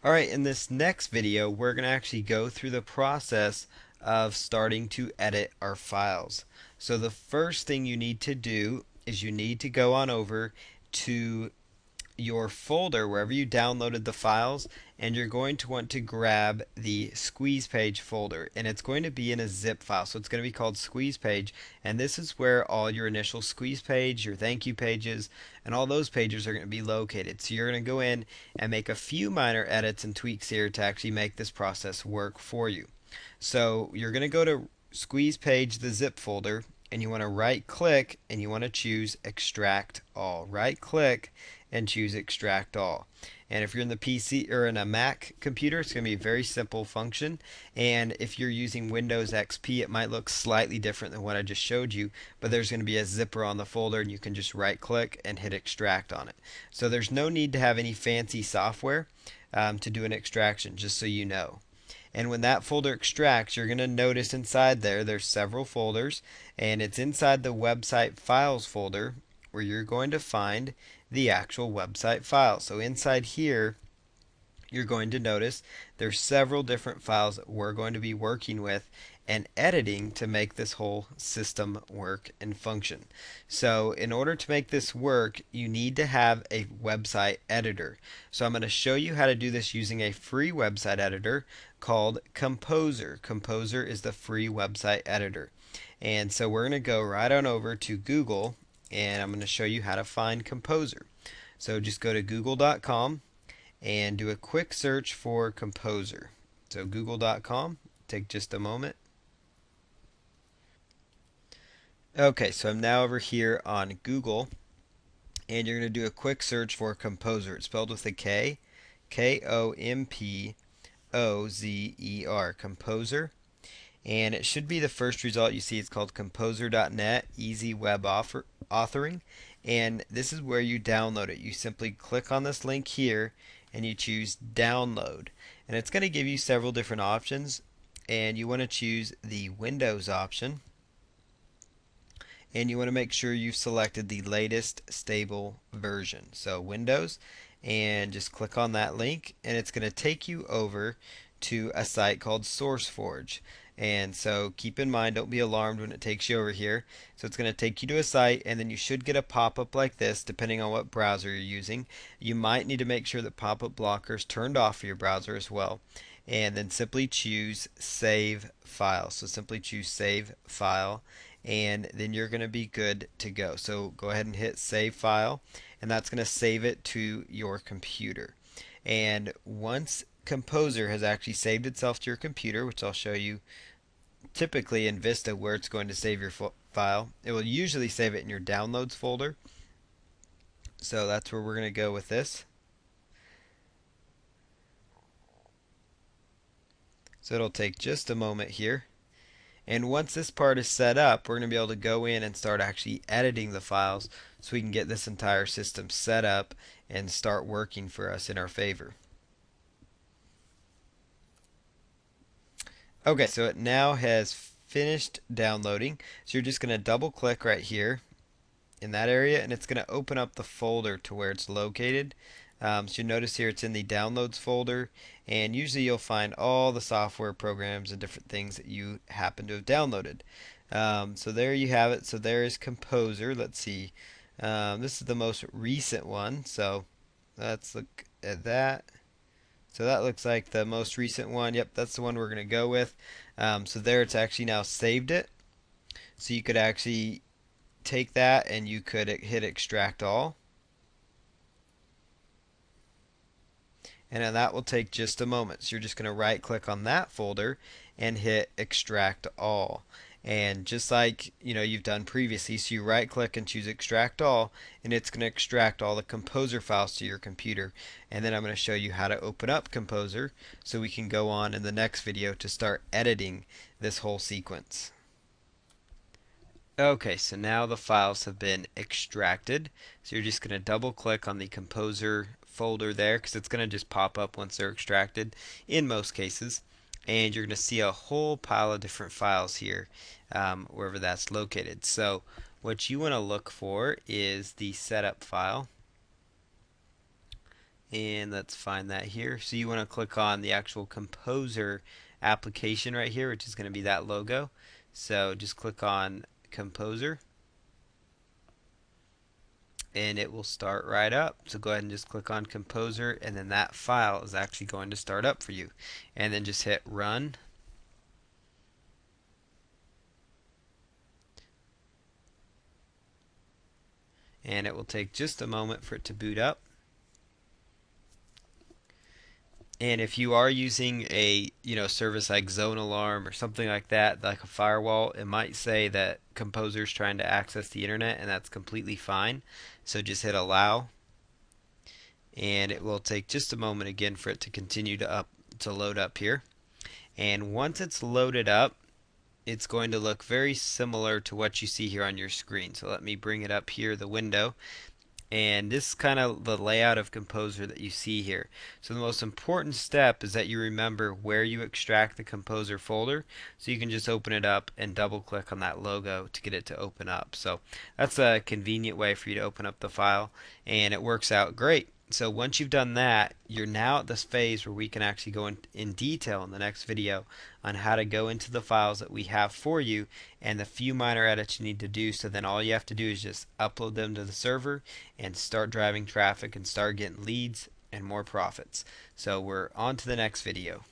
Alright, in this next video, we're going to actually go through the process of starting to edit our files. So the first thing you need to do is you need to go on over to your folder wherever you downloaded the files, and you're going to want to grab the squeeze page folder, and it's going to be in a zip file, so it's going to be called squeeze page, and this is where all your initial squeeze page, your thank you pages, and all those pages are going to be located. So you're going to go in and make a few minor edits and tweaks here to actually make this process work for you. So you're going to go to squeeze page, the zip folder, and you want to right click and you want to choose extract all. Right click and choose extract all. And if you're in the PC or in a Mac computer, it's going to be a very simple function. And if you're using Windows XP, it might look slightly different than what I just showed you, but there's going to be a zipper on the folder and you can just right click and hit extract on it. So there's no need to have any fancy software to do an extraction, just so you know. And when that folder extracts, you're going to notice inside there's several folders, and it's inside the website files folder where you're going to find the actual website file. So inside here, you're going to notice there's several different files that we're going to be working with and editing to make this whole system work and function. So in order to make this work, you need to have a website editor. So I'm going to show you how to do this using a free website editor called Kompozer. Kompozer is the free website editor. And so we're going to go right on over to Google, and I'm going to show you how to find Kompozer. So just go to google.com and do a quick search for Kompozer. So google.com, take just a moment. Okay, so I'm now over here on Google, and you're going to do a quick search for Kompozer. It's spelled with a K, Kompozer, Kompozer. And it should be the first result you see. It's called Kompozer.net, Easy Web Authoring. And this is where you download it. You simply click on this link here and you choose download. And it's going to give you several different options. And you want to choose the Windows option. And you want to make sure you've selected the latest stable version. So Windows, and just click on that link, and it's going to take you over to a site called SourceForge. And so keep in mind, don't be alarmed when it takes you over here. So it's going to take you to a site, and then you should get a pop-up like this depending on what browser you're using. You might need to make sure that pop-up blocker is turned off for your browser as well. And then simply choose Save File. So simply choose Save File, and then you're going to be good to go. So go ahead and hit Save File, and that's going to save it to your computer. And once Kompozer has actually saved itself to your computer, which I'll show you typically in Vista where it's going to save your file, it will usually save it in your downloads folder. So that's where we're going to go with this. So it'll take just a moment here. And once this part is set up, we're going to be able to go in and start actually editing the files so we can get this entire system set up and start working for us in our favor. Okay, so it now has finished downloading. So you're just going to double click right here in that area, and it's going to open up the folder to where it's located. So you notice here it's in the downloads folder, and usually you'll find all the software programs and different things that you happen to have downloaded. So there you have it. So there is Kompozer. Let's see. This is the most recent one. So let's look at that. So that looks like the most recent one. Yep, that's the one we're going to go with. So there it's actually now saved it. So you could actually take that and you could hit extract all. And then that will take just a moment. So you're just going to right click on that folder and hit extract all. And just like you've done previously, so you right click and choose extract all, and it's going to extract all the Kompozer files to your computer. And then I'm going to show you how to open up Kompozer so we can go on in the next video to start editing this whole sequence. Okay, so now the files have been extracted. So you're just going to double click on the Kompozer folder there, because it's going to just pop up once they're extracted in most cases. And you're going to see a whole pile of different files here, wherever that's located. So what you want to look for is the setup file. And let's find that here. So you want to click on the actual Kompozer application right here, which is going to be that logo. So just click on Kompozer and it will start right up. So go ahead and just click on Kompozer, and then that file is actually going to start up for you. And then just hit run. And it will take just a moment for it to boot up. And if you are using a service like Zone Alarm or something like that, like a firewall, it might say that Kompozer is trying to access the internet, and that's completely fine. So just hit allow, and it will take just a moment again for it to continue to load up here. And once it's loaded up, it's going to look very similar to what you see here on your screen. So let me bring it up here, the window. And this is kind of the layout of Kompozer that you see here. So the most important step is that you remember where you extract the Kompozer folder. So you can just open it up and double click on that logo to get it to open up. So that's a convenient way for you to open up the file, and it works out great. So once you've done that, you're now at this phase where we can actually go in detail in the next video on how to go into the files that we have for you and the few minor edits you need to do. So then all you have to do is just upload them to the server and start driving traffic and start getting leads and more profits. So we're on to the next video.